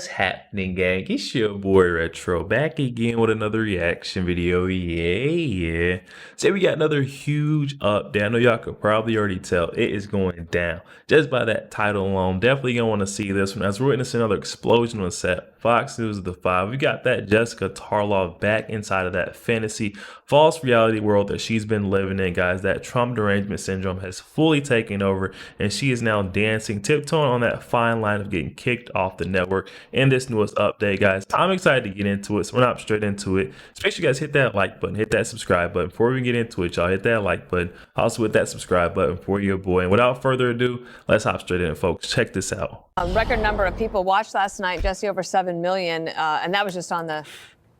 What's happening, gang? It's your boy Retro back again with another reaction video. Yeah. Say we got another huge update. I know y'all could probably already tell it is going down just by that title alone. Definitely gonna want to see this one as we're witnessing another explosion on set. Fox News The 5. We got that Jessica Tarlov back inside of that fantasy false reality world that she's been living in, guys. That Trump derangement syndrome has fully taken over, and she is now dancing, tiptoeing on that fine line of getting kicked off the network in this newest update, guys. I'm excited to get into it, so we're not straight into it. So make sure you guys hit that like button, hit that subscribe button. Before we get into it, y'all, hit that like button. Also hit that subscribe button for your boy. And without further ado, let's hop straight in, folks. Check this out. A record number of people watched last night, Jesse, over 7 million, and that was just on the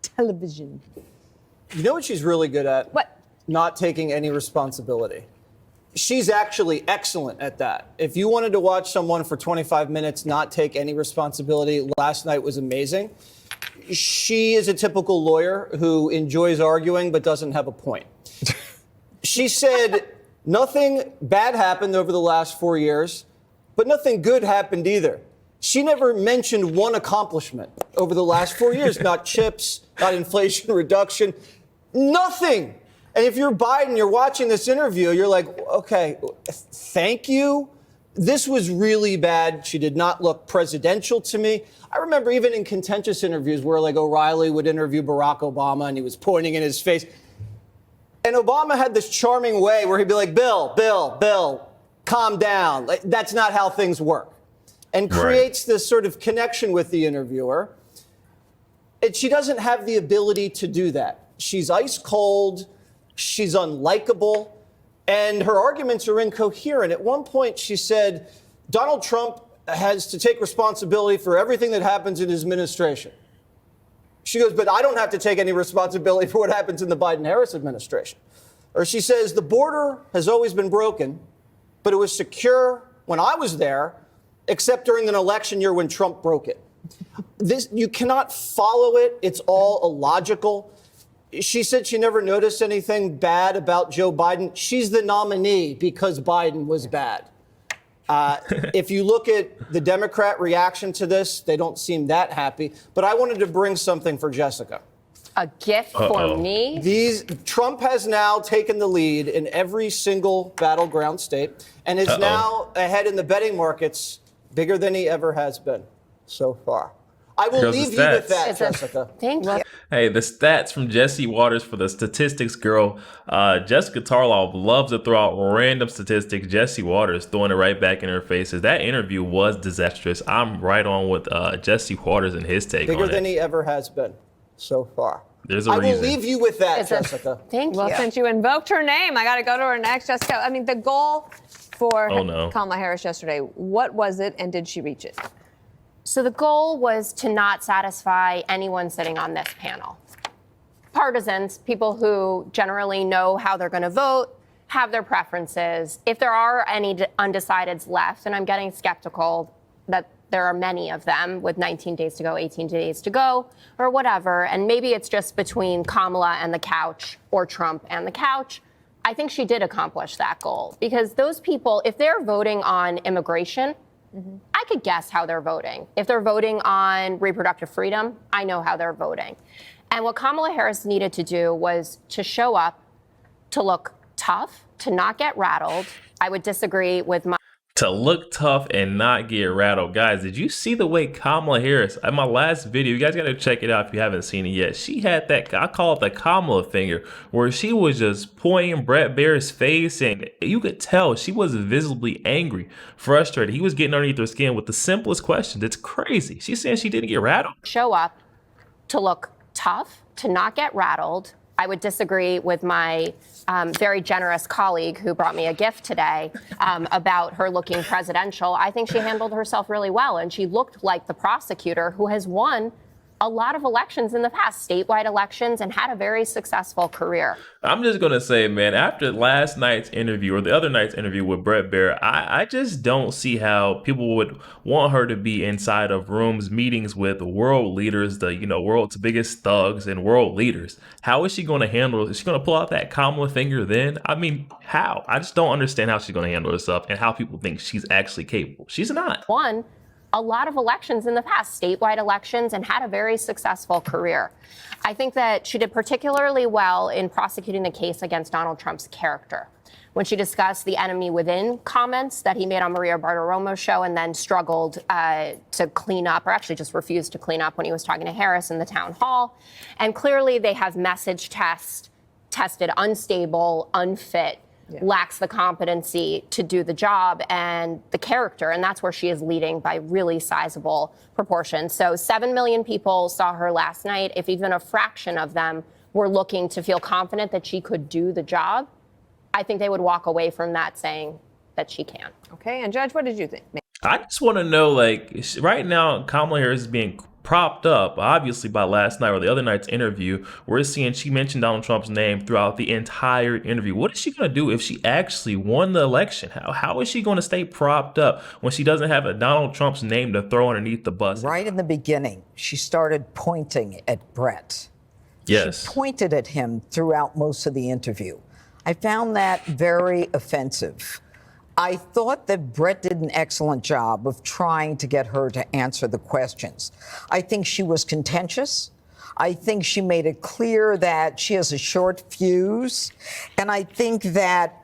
television. You know what she's really good at? What? Not taking any responsibility. She's actually excellent at that. If you wanted to watch someone for 25 minutes not take any responsibility, last night was amazing. She is a typical lawyer who enjoys arguing but doesn't have a point. She said nothing bad happened over the last 4 years, but nothing good happened either. She never mentioned one accomplishment over the last 4 years. Not chips, not inflation reduction, nothing. And if you're Biden, you're watching this interview, you're like, okay, thank you. This was really bad. She did not look presidential to me. I remember even in contentious interviews where like O'Reilly would interview Barack Obama and he was pointing in his face. And Obama had this charming way where he'd be like, Bill, calm down. Like, that's not how things work. And creates this sort of connection with the interviewer. And she doesn't have the ability to do that. She's ice cold. She's unlikable, and her arguments are incoherent. At one point, she said, Donald Trump has to take responsibility for everything that happens in his administration. She goes, but I don't have to take any responsibility for what happens in the Biden-Harris administration. Or she says, the border has always been broken, but it was secure when I was there, except during an election year when Trump broke it. You cannot follow it. It's all illogical. She said she never noticed anything bad about Joe Biden. She's the nominee because Biden was bad. If you look at the Democrat reaction to this, they don't seem that happy. But I wanted to bring something for Jessica. A gift for me? Trump has now taken the lead in every single battleground state and is now ahead in the betting markets bigger than he ever has been so far. I will leave you with that, Jessica. Thank you. Hey, the stats from Jesse Waters for the statistics girl. Jessica Tarlov loves to throw out random statistics. Jesse Waters throwing it right back in her faces. That interview was disastrous. I'm right on with Jesse Waters and his take on it. Bigger than he ever has been so far. There's a reason. I will leave you with that, Jessica. Thank you. Well, since you invoked her name, I got to go to her next. Jessica, I mean, the goal for Kamala Harris yesterday, what was it, and did she reach it? So the goal was to not satisfy anyone sitting on this panel. Partisans, people who generally know how they're going to vote, have their preferences. If there are any undecideds left, and I'm getting skeptical that there are many of them with 19 days to go, 18 days to go, or whatever, and maybe it's just between Kamala and the couch or Trump and the couch, I think she did accomplish that goal. Because those people, if they're voting on immigration, I could guess how they're voting. If they're voting on reproductive freedom, I know how they're voting. And what Kamala Harris needed to do was to show up, to look tough, to not get rattled. I would disagree with my... To look tough and not get rattled. Guys, did you see the way Kamala Harris, in my last video, you guys got to check it out if you haven't seen it yet. She had that, I call it the Kamala finger, where she was just pointing Brett Baer's face, and you could tell she was visibly angry, frustrated. He was getting underneath her skin with the simplest questions. It's crazy. She's saying she didn't get rattled. Show up, to look tough, to not get rattled. I would disagree with my very generous colleague who brought me a gift today about her looking presidential. I think she handled herself really well, and she looked like the prosecutor who has won a lot of elections in the past, statewide elections, and had a very successful career. I'm just going to say, man, after last night's interview or the other night's interview with Brett Baer, I just don't see how people would want her to be inside of rooms, meetings with world leaders, the, world's biggest thugs and world leaders. How is she going to handle it? Is she going to pull out that Kamala finger then? I mean, how? I just don't understand how she's going to handle herself and how people think she's actually capable. She's not. Won a lot of elections in the past, statewide elections, and had a very successful career. I think that she did particularly well in prosecuting the case against Donald Trump's character, when she discussed the enemy within comments that he made on Maria Bartiromo's show and then struggled to clean up, or actually just refused to clean up when he was talking to Harris in the town hall. And clearly they have message tested unstable, unfit, lacks the competency to do the job and the character. And that's where she is leading by really sizable proportions. So 7 million people saw her last night. If even a fraction of them were looking to feel confident that she could do the job, I think they would walk away from that saying that she can. Okay, and Judge, what did you think? I just want to know, like, right now, Kamala Harris is being propped up, obviously, by last night or the other night's interview. We're seeing she mentioned Donald Trump's name throughout the entire interview. What is she going to do if she actually won the election? How is she going to stay propped up when she doesn't have a Donald Trump's name to throw underneath the bus? Right in the beginning, she started pointing at Brett. Yes. She pointed at him throughout most of the interview. I found that very offensive. I thought that Brett did an excellent job of trying to get her to answer the questions. I think she was contentious. I think she made it clear that she has a short fuse. And I think that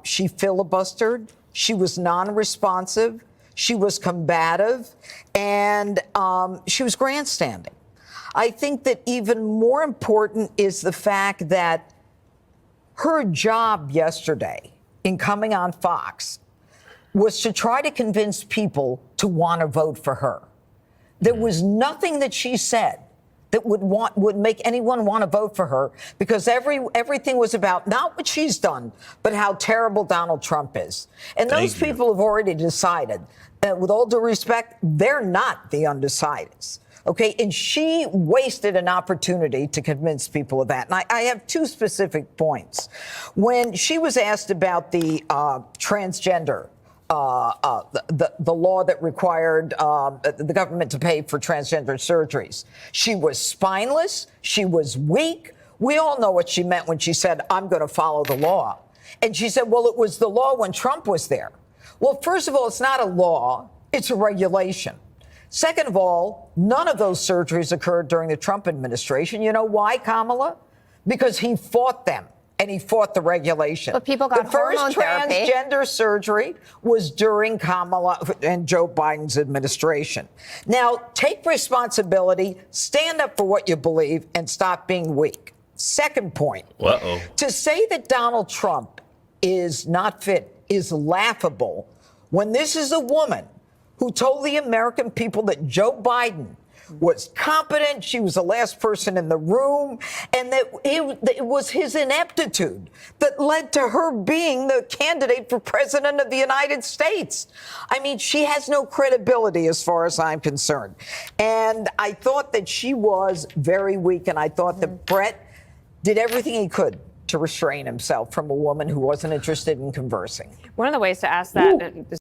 she filibustered. She was non-responsive. She was combative. And she was grandstanding. I think that even more important is the fact that her job yesterday in coming on Fox was to try to convince people to want to vote for her. There was nothing that she said that would make anyone want to vote for her, because everything was about not what she's done, but how terrible Donald Trump is. And those people have already decided that, with all due respect, they're not the undecideds. Okay, and she wasted an opportunity to convince people of that. And I have two specific points. When she was asked about the transgender, the law that required the government to pay for transgender surgeries, she was spineless. She was weak. We all know what she meant when she said, I'm going to follow the law. And she said, well, it was the law when Trump was there. Well, first of all, it's not a law. It's a regulation. Second of all, none of those surgeries occurred during the Trump administration. You know why, Kamala? Because he fought them, and he fought the regulation. But people got hormone therapy. The first transgender surgery was during Kamala and Joe Biden's administration. Now, take responsibility, stand up for what you believe, and stop being weak. Second point. To say that Donald Trump is not fit is laughable when this is a woman who told the American people that Joe Biden was competent, she was the last person in the room, and that it was his ineptitude that led to her being the candidate for president of the United States. I mean, she has no credibility as far as I'm concerned. And I thought that she was very weak, and I thought that Brett did everything he could to restrain himself from a woman who wasn't interested in conversing. One of the ways to ask that...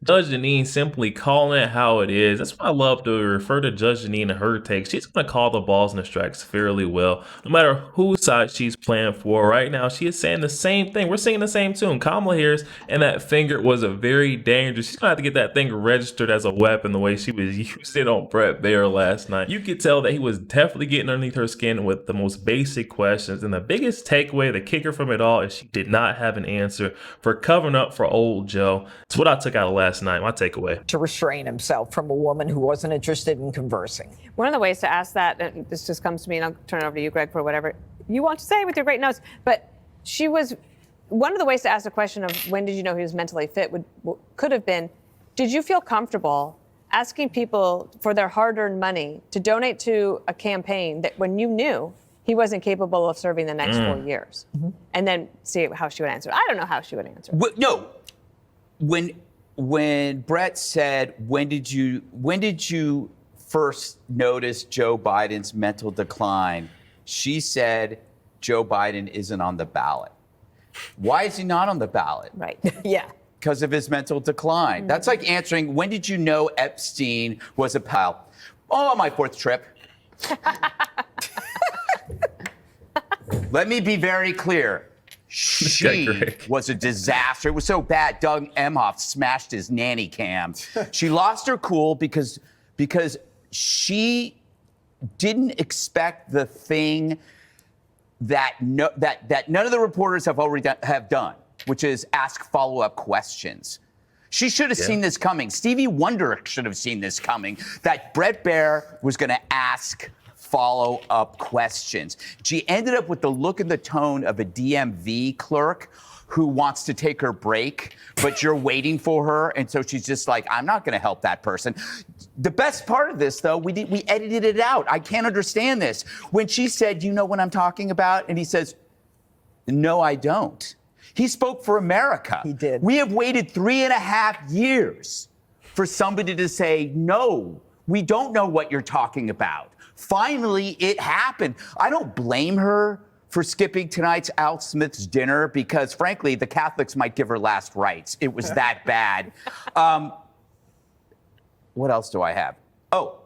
Judge Jeanine simply calling it how it is. That's why I love to refer to Judge Jeanine and her takes. She's going to call the balls and the strikes fairly well, no matter whose side she's playing for. Right now, she is saying the same thing. We're singing the same tune. Kamala Harris and that finger was a very dangerous. She's going to have to get that thing registered as a weapon the way she was using it on Brett Baier last night. You could tell that he was definitely getting underneath her skin with the most basic questions. And the biggest takeaway, the kicker from it all, is she did not have an answer for covering up for old Joe. It's what I took out of last night, my takeaway. To restrain himself from a woman who wasn't interested in conversing. One of the ways to ask that, and this just comes to me, and I'll turn it over to you, Greg, for whatever you want to say with your great notes, but she was, one of the ways to ask the question of when did you know he was mentally fit could have been, did you feel comfortable asking people for their hard-earned money to donate to a campaign that when you knew he wasn't capable of serving the next 4 years? And then see how she would answer. I don't know how she would answer. No. When Brett said, when did you first notice Joe Biden's mental decline? She said, Joe Biden isn't on the ballot. Why is he not on the ballot? Right. Yeah. Because of his mental decline. That's like answering, when did you know Epstein was a pal? Oh, on my fourth trip. Let me be very clear. She Greg. was a disaster. It was so bad. Doug Emhoff smashed his nanny cam. She lost her cool because she didn't expect the thing that none of the reporters have done, which is ask follow-up questions. She should have seen this coming. Stevie Wonder should have seen this coming, that Bret Baier was going to ask follow-up questions. She ended up with the look and the tone of a DMV clerk who wants to take her break, but you're waiting for her, and so she's just like, I'm not going to help that person. The best part of this, though, we edited it out. I can't understand this. When she said, you know what I'm talking about? And he says, no, I don't. He spoke for America. He did. We have waited 3.5 years for somebody to say, no, we don't know what you're talking about. Finally, it happened. I don't blame her for skipping tonight's Al Smith's dinner because, frankly, the Catholics might give her last rites. It was that bad. What else do I have? Oh,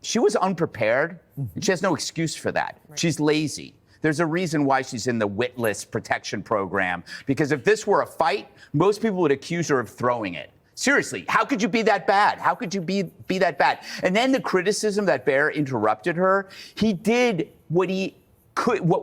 she was unprepared. She has no excuse for that. Right. She's lazy. There's a reason why she's in the witless protection program, because if this were a fight, most people would accuse her of throwing it. Seriously, how could you be that bad? How could you be that bad? And then the criticism that Baier interrupted her, he did what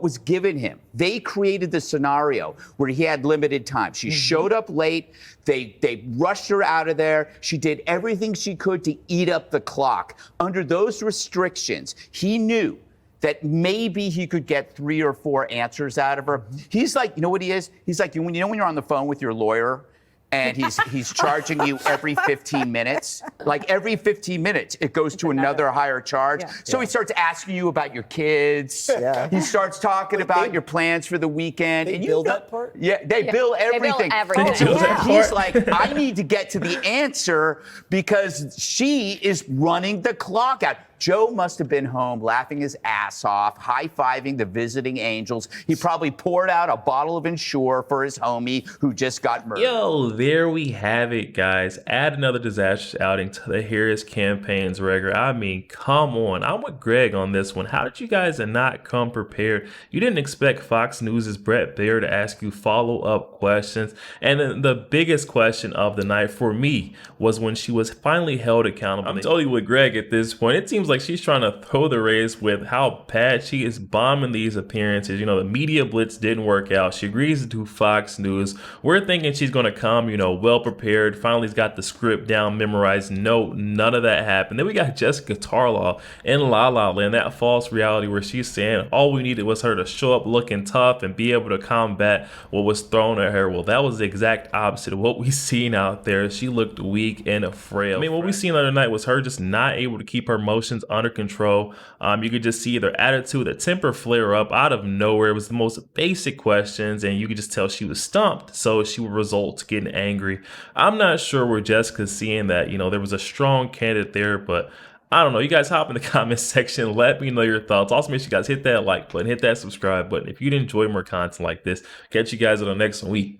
was given him. They created the scenario where he had limited time. She showed up late. They rushed her out of there. She did everything she could to eat up the clock. Under those restrictions, he knew that maybe he could get 3 or 4 answers out of her. He's like, you know what he is? He's like, when you're on the phone with your lawyer and he's charging you every 15 minutes. Like every 15 minutes, it goes to another higher charge. Yeah. So he starts asking you about your kids. Yeah. He starts talking about your plans for the weekend. They bill that part? Yeah, they bill everything. They bill everything. He's like, I need to get to the answer because she is running the clock out. Joe must have been home laughing his ass off, high-fiving the visiting angels. He probably poured out a bottle of Ensure for his homie who just got murdered. Yo, there we have it, guys. Add another disastrous outing to the Harris campaign's record. I mean, come on. I'm with Greg on this one. How did you guys not come prepared? You didn't expect Fox News' Bret Baier to ask you follow-up questions. And then the biggest question of the night for me was when she was finally held accountable. I'm totally with Greg at this point. It seems like she's trying to throw the race with how bad she is bombing these appearances. You know, the media blitz didn't work out. She agrees to do Fox News. We're thinking she's going to come, you know, well prepared. Finally's got the script down, memorized. No, none of that happened. Then we got Jessica Tarlov in La La Land, that false reality where she's saying all we needed was her to show up looking tough and be able to combat what was thrown at her. Well, that was the exact opposite of what we seen out there. She looked weak and frail. I mean, what we seen the other night was her just not able to keep her emotions under control. You could just see their attitude, the temper flare up out of nowhere. It was the most basic questions, and you could just tell she was stumped. So she would result to getting angry. I'm not sure where Jessica's seeing that. You know, there was a strong candidate there, but I don't know. You guys hop in the comments section. Let me know your thoughts. Also, make sure you guys hit that like button, hit that subscribe button. If you'd enjoy more content like this, catch you guys on the next week.